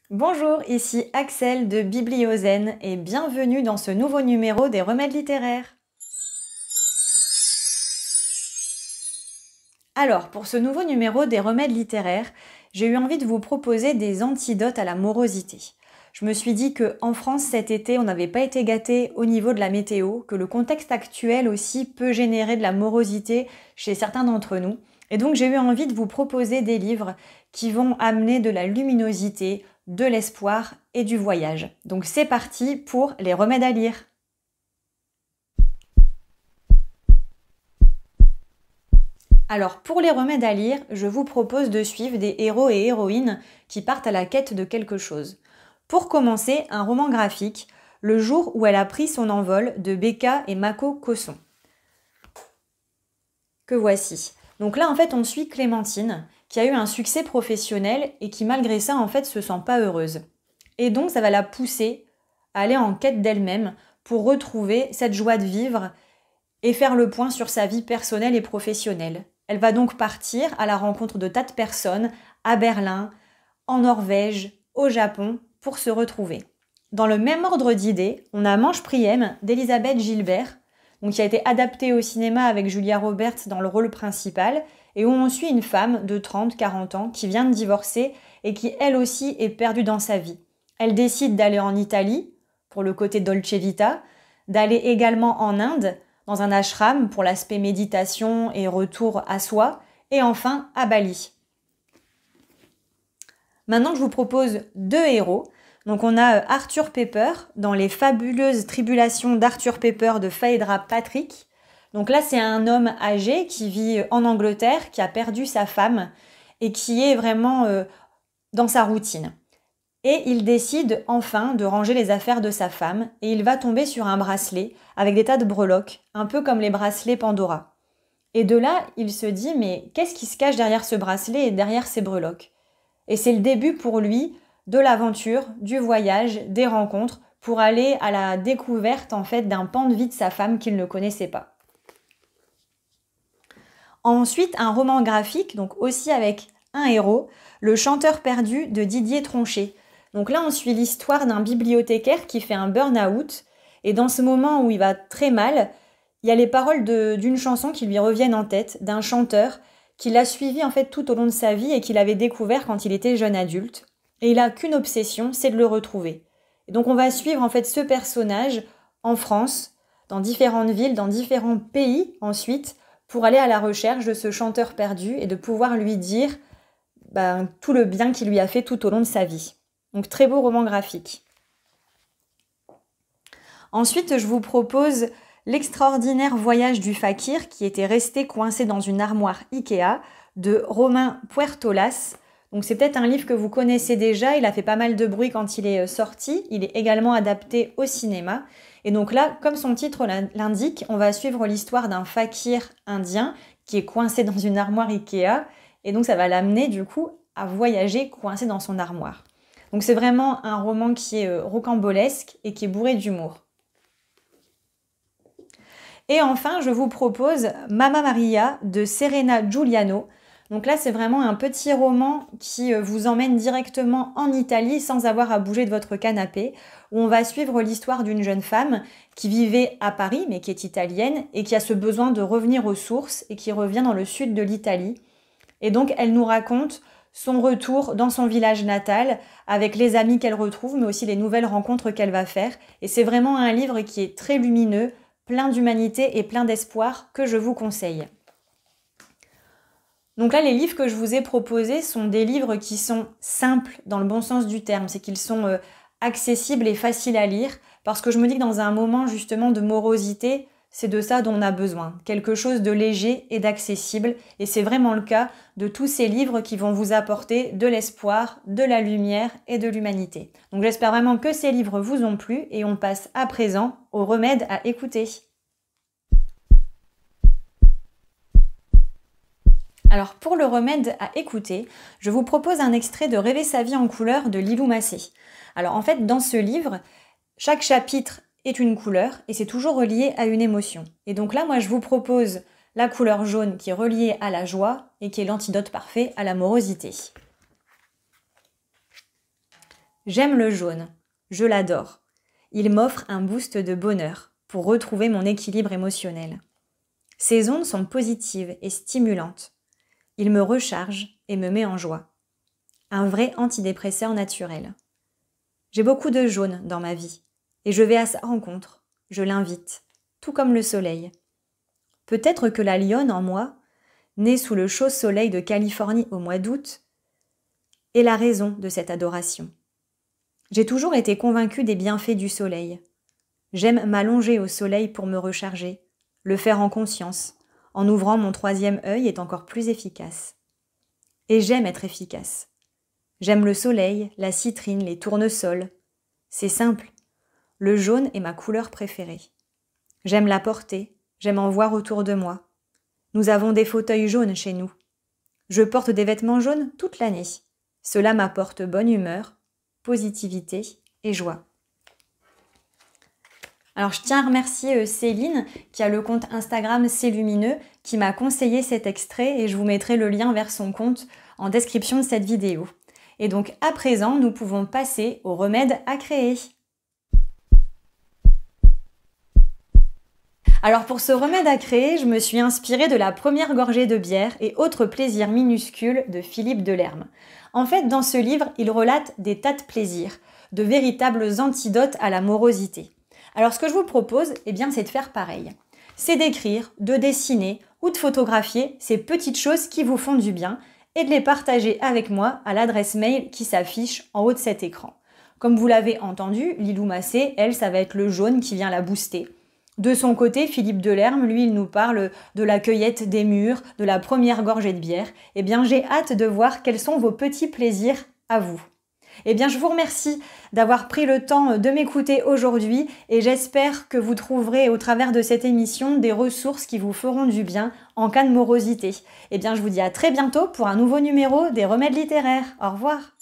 Bonjour, ici Axel de Bibliozen et bienvenue dans ce nouveau numéro des remèdes littéraires. Alors, pour ce nouveau numéro des remèdes littéraires, j'ai eu envie de vous proposer des antidotes à la morosité. Je me suis dit qu'en France cet été, on n'avait pas été gâtés au niveau de la météo, que le contexte actuel aussi peut générer de la morosité chez certains d'entre nous. Et donc j'ai eu envie de vous proposer des livres qui vont amener de la luminosité, de l'espoir et du voyage. Donc c'est parti pour les remèdes à lire. Alors pour les remèdes à lire, je vous propose de suivre des héros et héroïnes qui partent à la quête de quelque chose. Pour commencer, un roman graphique, Le jour où elle a pris son envol de Becca et Mako Cosson. Que voici. Donc là en fait on suit Clémentine qui a eu un succès professionnel et qui malgré ça en fait se sent pas heureuse. Et donc ça va la pousser à aller en quête d'elle-même pour retrouver cette joie de vivre et faire le point sur sa vie personnelle et professionnelle. Elle va donc partir à la rencontre de tas de personnes à Berlin, en Norvège, au Japon pour se retrouver. Dans le même ordre d'idées, on a Mange Priem d'Elisabeth Gilbert, donc qui a été adaptée au cinéma avec Julia Roberts dans le rôle principal, et où on suit une femme de 30-40 ans qui vient de divorcer et qui elle aussi est perdue dans sa vie. Elle décide d'aller en Italie, pour le côté Dolce Vita, d'aller également en Inde, dans un ashram pour l'aspect méditation et retour à soi, et enfin à Bali. Maintenant, je vous propose deux héros. Donc on a Arthur Pepper dans Les fabuleuses tribulations d'Arthur Pepper de Phaedra Patrick. Donc là, c'est un homme âgé qui vit en Angleterre, qui a perdu sa femme et qui est vraiment dans sa routine. Et il décide enfin de ranger les affaires de sa femme et il va tomber sur un bracelet avec des tas de breloques, un peu comme les bracelets Pandora. Et de là, il se dit mais qu'est-ce qui se cache derrière ce bracelet et derrière ces breloques? Et c'est le début pour lui de l'aventure, du voyage, des rencontres, pour aller à la découverte en fait d'un pan de vie de sa femme qu'il ne connaissait pas. Ensuite, un roman graphique, donc aussi avec un héros, Le chanteur perdu de Didier Tronchet. Donc là, on suit l'histoire d'un bibliothécaire qui fait un burn-out. Et dans ce moment où il va très mal, il y a les paroles d'une chanson qui lui reviennent en tête, d'un chanteur qui l'a suivi en fait tout au long de sa vie et qu'il avait découvert quand il était jeune adulte. Et il n'a qu'une obsession, c'est de le retrouver. Et donc on va suivre en fait ce personnage en France, dans différentes villes, dans différents pays ensuite, pour aller à la recherche de ce chanteur perdu et de pouvoir lui dire tout le bien qu'il lui a fait tout au long de sa vie. Donc très beau roman graphique. Ensuite, je vous propose L'extraordinaire voyage du fakir qui était resté coincé dans une armoire Ikea de Romain Puertolas. Donc c'est peut-être un livre que vous connaissez déjà, il a fait pas mal de bruit quand il est sorti, il est également adapté au cinéma. Et donc là, comme son titre l'indique, on va suivre l'histoire d'un fakir indien qui est coincé dans une armoire Ikea et donc ça va l'amener du coup à voyager coincé dans son armoire. Donc c'est vraiment un roman qui est rocambolesque et qui est bourré d'humour. Et enfin, je vous propose Mamma Maria de Serena Giuliano. Donc là, c'est vraiment un petit roman qui vous emmène directement en Italie sans avoir à bouger de votre canapé, où on va suivre l'histoire d'une jeune femme qui vivait à Paris, mais qui est italienne, et qui a ce besoin de revenir aux sources et qui revient dans le sud de l'Italie. Et donc, elle nous raconte son retour dans son village natal, avec les amis qu'elle retrouve, mais aussi les nouvelles rencontres qu'elle va faire. Et c'est vraiment un livre qui est très lumineux, plein d'humanité et plein d'espoir que je vous conseille. Donc là, les livres que je vous ai proposés sont des livres qui sont simples dans le bon sens du terme, c'est qu'ils sont accessibles et faciles à lire, parce que je me dis que dans un moment justement de morosité, c'est de ça dont on a besoin, quelque chose de léger et d'accessible, et c'est vraiment le cas de tous ces livres qui vont vous apporter de l'espoir, de la lumière et de l'humanité. Donc j'espère vraiment que ces livres vous ont plu, et on passe à présent aux remèdes à écouter. Alors pour le remède à écouter, je vous propose un extrait de Rêver sa vie en couleur de Lilou Massé. Alors en fait, dans ce livre, chaque chapitre est une couleur et c'est toujours relié à une émotion. Et donc là, moi, je vous propose la couleur jaune qui est reliée à la joie et qui est l'antidote parfait à la morosité. J'aime le jaune, je l'adore. Il m'offre un boost de bonheur pour retrouver mon équilibre émotionnel. Ces ondes sont positives et stimulantes. Il me recharge et me met en joie. Un vrai antidépresseur naturel. J'ai beaucoup de jaune dans ma vie et je vais à sa rencontre, je l'invite, tout comme le soleil. Peut-être que la lionne en moi, née sous le chaud soleil de Californie au mois d'août, est la raison de cette adoration. J'ai toujours été convaincue des bienfaits du soleil. J'aime m'allonger au soleil pour me recharger, le faire en conscience, en ouvrant mon troisième œil est encore plus efficace. Et j'aime être efficace. J'aime le soleil, la citrine, les tournesols. C'est simple. Le jaune est ma couleur préférée. J'aime la porter, j'aime en voir autour de moi. Nous avons des fauteuils jaunes chez nous. Je porte des vêtements jaunes toute l'année. Cela m'apporte bonne humeur, positivité et joie. Alors je tiens à remercier Céline qui a le compte Instagram C'est Lumineux qui m'a conseillé cet extrait et je vous mettrai le lien vers son compte en description de cette vidéo. Et donc à présent, nous pouvons passer au remède à créer. Alors pour ce remède à créer, je me suis inspirée de la première gorgée de bière et autres plaisirs minuscules de Philippe Delerme. En fait, dans ce livre, il relate des tas de plaisirs, de véritables antidotes à la morosité. Alors ce que je vous propose, c'est de faire pareil. C'est d'écrire, de dessiner ou de photographier ces petites choses qui vous font du bien et de les partager avec moi à l'adresse mail qui s'affiche en haut de cet écran. Comme vous l'avez entendu, Lilou Massé, elle, ça va être le jaune qui vient la booster. De son côté, Philippe Delerme, lui, il nous parle de la cueillette des mûres, de la première gorgée de bière. J'ai hâte de voir quels sont vos petits plaisirs à vous. Je vous remercie d'avoir pris le temps de m'écouter aujourd'hui et j'espère que vous trouverez au travers de cette émission des ressources qui vous feront du bien en cas de morosité. Je vous dis à très bientôt pour un nouveau numéro des Remèdes littéraires. Au revoir.